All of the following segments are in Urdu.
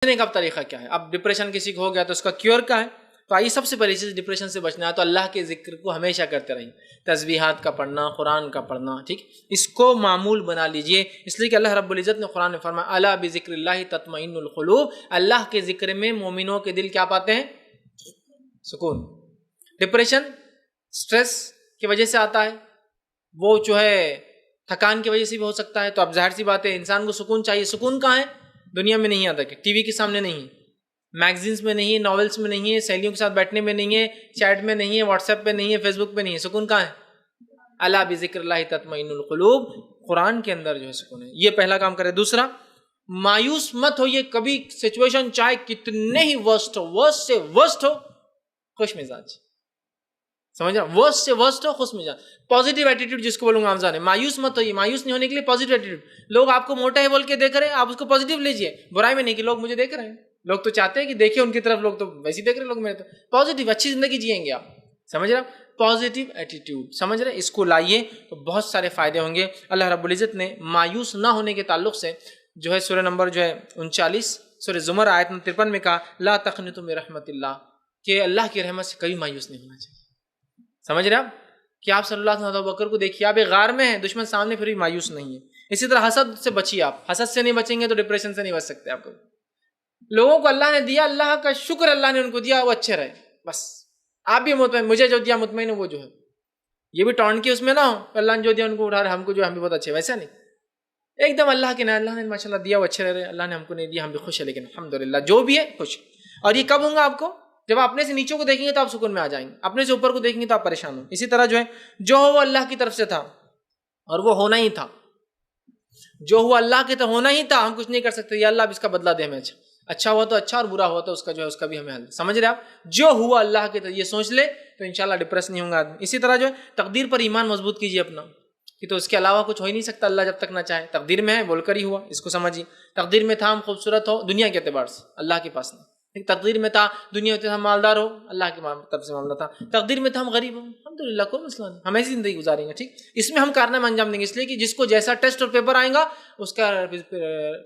بچنے کا طریقہ کیا ہے. اب ڈپریشن کسی کو ہو گیا تو اس کا کیور کیا ہے؟ تو آئیے سب سے پہلی چیز ڈپریشن سے بچنا ہے تو اللہ کے ذکر کو ہمیشہ کرتے رہیے. تسبیحات کا پڑھنا، قرآن کا پڑھنا، ٹھیک، اس کو معمول بنا لیجئے. اس لیے کہ اللہ رب العزت نے قرآن میں فرمایا الا بذکر اللہ تطمئن القلوب، اللہ کے ذکر میں مومنوں کے دل کیا پاتے ہیں؟ سکون. ڈپریشن سٹریس کی وجہ سے آتا ہے، وہ جو ہے تھکان کی وجہ سے بھی ہو سکتا ہے. تو اب ظاہر سی بات ہے انسان کو سکون چاہیے. سکون کہاں ہے؟ دنیا میں نہیں آتا. کہ ٹی وی کے سامنے نہیں ہے، میگزینس میں نہیں ہے، ناولس میں نہیں ہے، سہیلیوں کے ساتھ بیٹھنے میں نہیں ہے، چیٹ میں نہیں ہے، واٹس ایپ پہ نہیں ہے، فیس بک پہ نہیں ہے. سکون کہاں ہے؟ الا بذکر اللہ تطمئن القلوب، قرآن کے اندر جو ہے سکون ہے. یہ پہلا کام کرے. دوسرا، مایوس مت ہوئیے کبھی. سچویشن چاہے کتنے ہی ورسٹ ہو، ورسٹ سے ورسٹ ہو، خوش مزاج. سمجھ رہا؟ ورسٹ سے ورسٹ ہو، خوش مزاج. پازیٹیو ایٹیٹیوڈ جس کو بولوں گا آمزان ہے. مایوس مت ہوئیے. مایوس نہیں ہونے کے لیے پازیٹیو ایٹیٹیوڈ. لوگ آپ کو موٹا ہے بول کے دیکھ رہے ہیں، آپ اس کو پازیٹیو لیجئے. برائی میں نہیں کہ لوگ مجھے دیکھ رہے ہیں، لوگ تو چاہتے ہیں کہ دیکھیں ان کی طرف، لوگ تو ویسے دیکھ رہے ہیں. لوگ میرے تو پازیٹیو اچھی زندگی جئیں گے آپ. سمجھ رہے؟ پازیٹیو ایٹیٹیوڈ، سمجھ رہے؟ اس کو لائیے تو بہت سارے فائدے ہوں گے. اللہ رب العزت نے مایوس نہ ہونے کے تعلق سے جو ہے سورہ نمبر جو ہے 39 سورہ زمر آیت نمبر 53 میں کہا لا تقنطوا من رحمت اللہ، کہ اللہ کی رحمت سے کبھی مایوس نہیں ہونا چاہیے. سمجھ رہے آپ؟ کہ آپ صلی اللہ علیہ وسلم بکر کو دیکھیے، آپ ایک غار میں ہیں، دشمن سامنے، پھر بھی مایوس نہیں ہے. اسی طرح حسد سے بچیے. آپ حسد سے نہیں بچیں گے تو ڈپریشن سے نہیں بچ سکتے. آپ کو لوگوں کو اللہ نے دیا، اللہ کا شکر اللہ نے ان کو دیا، وہ اچھے رہے بس. آپ بھی مطمئن، مجھے جو دیا مطمئن ہو، وہ جو ہے یہ بھی ٹونٹ کی اس میں نہ ہو. اللہ نے جو دیا ان کو اٹھا رہے، ہم کو جو ہم بھی بہت اچھے، ویسا نہیں. ایک دم اللہ کے نام، اللہ نے ماشاءاللہ دیا وہ اچھے رہ رہے، اللہ نے ہم کو نہیں دیا ہم بھی خوش ہیں، لیکن الحمدللہ جو بھی ہے خوش. اور یہ کب ہوں گا آپ کو؟ جب آپ اپنے سے نیچوں کو دیکھیں گے تو آپ سکون میں آ جائیں گے، اپنے سے اوپر کو دیکھیں گے تو آپ پریشان ہوں. اسی طرح جو ہے جو ہو وہ اللہ کی طرف سے تھا اور وہ ہونا ہی تھا. جو ہوا اللہ کے تو ہونا ہی تھا، ہم کچھ نہیں کر سکتے. یا اللہ اب اس کا بدلہ دے ہمیں. اچھا ہوا تو اچھا، اور برا ہوا تو اس کا جو ہے اس کا بھی ہمیں حل. سمجھ رہے آپ؟ جو ہوا اللہ کے تو یہ سوچ لے تو انشاءاللہ ڈپریس نہیں ہوں گا آدمی. اسی طرح جو ہے تقدیر پر ایمان مضبوط کیجیے اپنا، کہ تو اس کے علاوہ کچھ ہو ہی نہیں سکتا اللہ جب تک نہ چاہے. تقدیر میں ہے بول کر ہی ہوا، اس کو سمجھیے. تقدیر میں تھا ہم خوبصورت ہو دنیا کے اعتبار سے، اللہ کے پاس نہیں. تقدیر میں تھا دنیا میں ہم مالدار ہو، اللہ کی طرف سے معاملہ تھا. تقدیر میں تھا ہم غریب ہوں، الحمدللہ کوئی مسئلہ نہیں، ہم ایسی زندگی گزاریں گے. ٹھیک، اس میں ہم کارنامہ انجام دیں گے. اس لیے کہ جس کو جیسا ٹیسٹ اور پیپر آئے گا اس کا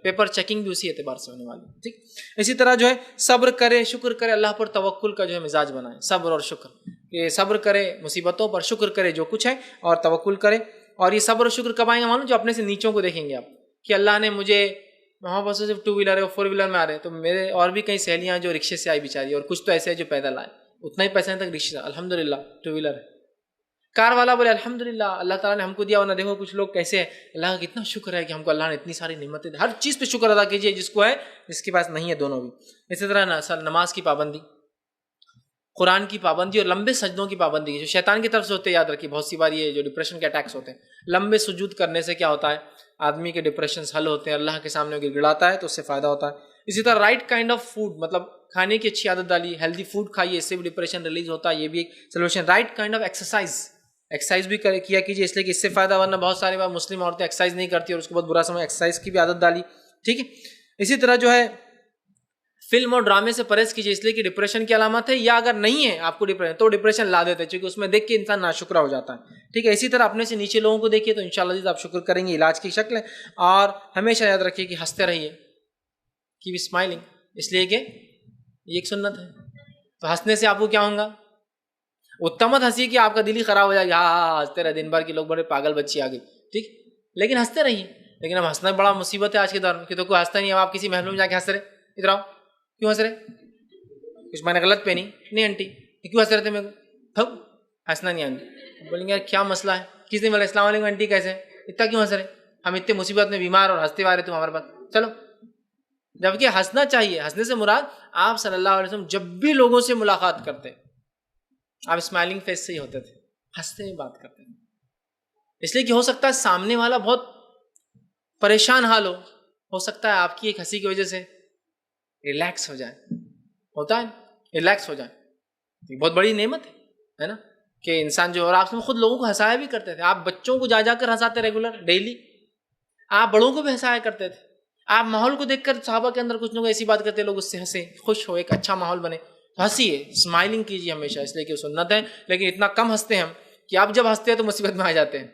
پیپر چیکنگ بھی اسی اعتبار سے ہونے والی ہے. ٹھیک، اسی طرح جو ہے صبر کرے، شکر کرے، اللہ پر توکل کا جو ہے مزاج بنائے. صبر اور شکر، کہ صبر کرے مصیبتوں پر، شکر کرے جو کچھ ہے، اور توکل کرے. اور یہ صبر اور شکر کب آئیں گے معلوم؟ جو اپنے سے نیچوں کو دیکھیں گے آپ، کہ اللہ نے مجھے وہاں بس صرف 2 ویلر ہے، 4 ویلر میں آ رہے ہیں، تو میرے اور بھی کئی سہیلیاں جو رکشے سے آئی بیچاری، اور کچھ تو ایسے ہیں جو پیدل آئے، اتنا ہی پیسہ تک رکشے، الحمدللہ 2 ویلر ہے. کار والا بولے الحمدللہ اللہ تعالیٰ نے ہم کو دیا. ورنہ دیکھو کچھ لوگ کیسے ہیں، اللہ کا کتنا شکر ہے کہ ہم کو اللہ نے اتنی ساری نعمتیں دی. ہر چیز پہ شکر ادا کیجیے، جس کو ہے جس کے پاس نہیں ہے، دونوں بھی. اسی طرح نماز کی پابندی، قرآن کی پابندی، اور لمبے سجدوں کی پابندی جو شیطان کی طرف سے ہوتے ہیں. یاد رکھیے بہت سی بار یہ جو ڈپریشن کے اٹیکس ہوتے ہیں، لمبے سجود کرنے سے کیا ہوتا ہے؟ آدمی کے ڈپریشنز حل ہوتے ہیں، اللہ کے سامنے گر گڑاتا ہے تو اس سے فائدہ ہوتا ہے. اسی طرح رائٹ کائنڈ آف فوڈ، مطلب کھانے کی اچھی عادت ڈالی، ہیلدی فوڈ کھائیے، اس سے بھی ڈپریشن ریلیز ہوتا ہے، یہ بھی ایک solution. Right kind of exercise بھی کیا کیجیے، اس لیے کہ اس سے فائدہ. ورنہ بہت ساری بار مسلم عورتیں ایکسرسائز نہیں کرتی اور اس کو بہت برا سمجھ، ایکسرسائز کی بھی عادت ڈالی. ٹھیک ہے، اسی طرح جو ہے فلم اور ڈرامے سے پرہیز کیجیے، اس لیے کہ ڈپریشن کی علامت ہے. یا اگر نہیں ہے آپ کو ڈپریشن تو ڈپریشن لا دیتے ہیں، چونکہ اس میں دیکھ کے انسان ناشکرا ہو جاتا ہے. ٹھیک ہے، اسی طرح اپنے سے نیچے لوگوں کو دیکھیے تو انشاءاللہ آپ شکر کریں گے، علاج کی شکل ہے. اور ہمیشہ یاد رکھیے کہ ہنستے رہیے، کیپ اسمائلنگ، اس لیے کہ یہ ایک سنت ہے. تو ہنسنے سے آپ کو کیا ہوگا؟ اتنا مت ہنسی کہ آپ کا دل ہی خراب ہو جائے گا. ہاں ہنستے رہے دن بھر کے لوگ بڑے پاگل بچی آ گئی. ٹھیک، لیکن ہنستے رہیے. لیکن اب ہنسنا بڑا مصیبت ہے آج کے دور میں، کہ تو کوئی ہنستا نہیں. اب آپ کسی محل میں جا کے ہنس رہے، ادھر آؤ، کیوں ہنس رہے؟ کچھ میں نے غلط پہنی نہیں آنٹی، کیوں ہنس رہے تھے؟ میرے کو ہنسنا نہیں آنٹی. بولیں گے یار کیا مسئلہ ہے، کس نے بولا السلام علیکم آنٹی کیسے، اتنا کیوں ہنس رہے؟ ہم اتنے مصیبت میں بیمار اور ہنستے آ رہے تم ہمارے پاس، چلو. جبکہ ہنسنا چاہیے. ہنسنے سے مراد آپ صلی اللہ علیہ وسلم جب بھی لوگوں سے ملاقات کرتے آپ اسمائلنگ فیس سے ہی ہوتے تھے، ہنستے ہوئے بات کرتے ہیں. اس لیے کہ ہو سکتا ہے سامنے والا بہت پریشان حال ہو سکتا ہے آپ کی ایک ہنسی کی وجہ سے ریلیکس ہو جائے. ہوتا ہے ریلیکس ہو جائے، یہ بہت بڑی نعمت ہے نا، کہ انسان جو، اور آپ سے خود لوگوں کو ہنسایا بھی کرتے تھے. آپ بچوں کو جا کر ہنساتے ریگولر ڈیلی. آپ بڑوں کو بھی ہنسایا کرتے تھے. آپ ماحول کو دیکھ کر صحابہ کے اندر کچھ لوگ ایسی بات کرتے، لوگ اس سے ہنسے، خوش ہو، ایک اچھا ماحول بنے. تو ہنسیے، اسمائلنگ کیجیے ہمیشہ، اس لیے کہ سنت ہے. لیکن اتنا کم ہنستے ہیں ہم کہ آپ جب ہنستے ہیں تو مصیبت میں آ جاتے ہیں.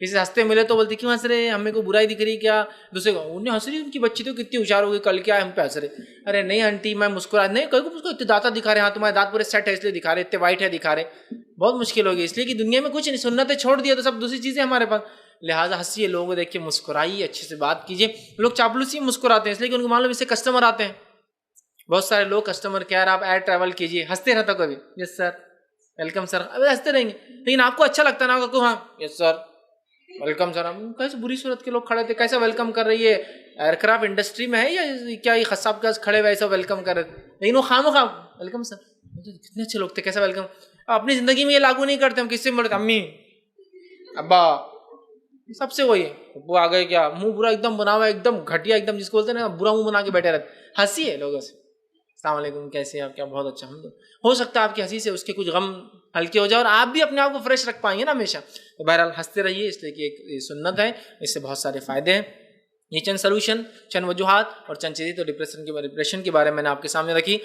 کسی سے ہنستے ملے تو بولتے کیوں ہنس رہے ہیں, ہمیں کو برائی دکھ رہی کیا, دوسرے کو انہیں ہنس رہی, ان کی بچی تو کتنی ہوشیار ہوگی, کل کیا ہے ہم پہ ہنس رہے. ارے نہیں آنٹی میں مسکرا نہیں, کوئی کو اتنے دانت دکھا رہے, ہاں تمہارے دانت پورے سیٹ ہے اس لیے دکھا رہے, اتنے وائٹ ہے دکھا رہے, بہت مشکل ہوگی, اس لیے کہ دنیا میں کچھ نہیں, سنتیں چھوڑ دیا تو سب دوسری چیزیں ہمارے پاس. لہٰذا ہنسیے, لوگوں کو دیکھ کے مسکرائیے, اچھے سے بات کیجیے. لوگ چاپلوسی مسکراتے ہیں اس لیے کہ ان کو معلوم اس سے کسٹمر آتے ہیں. بہت سارے لوگ کسٹمر کیئر آپ ایئر ٹریول کیجیے, ہنستے رہتا کبھی, یس سر ویلکم سر, ابھی ہنستے رہیں گے, لیکن آپ کو اچھا لگتا نا کہ ہاں یس سر ویلکم سر. کیسے بری صورت کے لوگ کھڑے تھے, کیسا ویلکم کر رہی ہے, ایئر کرافٹ انڈسٹری میں ہے یا کیا یہ خصاب کے کھڑے ہوئے ایسا ویلکم کر رہے تھے, لیکن وہ خواہ ویلکم سر, کتنے اچھے لوگ تھے, کیسا ویلکم. اپنی زندگی میں یہ لاگو نہیں کرتے, ہم کس سے ملتے, امی ابا سب سے وہی ہے, وہ آ گئے کیا منہ برا ایک دم بنا ہوا, ایک دم گھٹیا ایک دم, جس کو بولتے ہیں نا برا منہ بنا کے بیٹھے رہتے, ہنسی ہے لوگوں سے, السلام علیکم کیسے ہیں آپ, کیا بہت اچھا. ہو سکتا ہے آپ کی ہنسی سے اس کے کچھ غم ہلکے ہو جائے اور آپ بھی اپنے آپ کو فریش رکھ پائیں گے نا ہمیشہ. تو بہرحال ہنستے رہیے, اس لیے کہ ایک سنت ہے, اس سے بہت سارے فائدے ہیں. یہ چند سلوشن, چند وجوہات اور چند چیزیں تو ڈپریشن کے بارے میں نے آپ کے سامنے رکھی.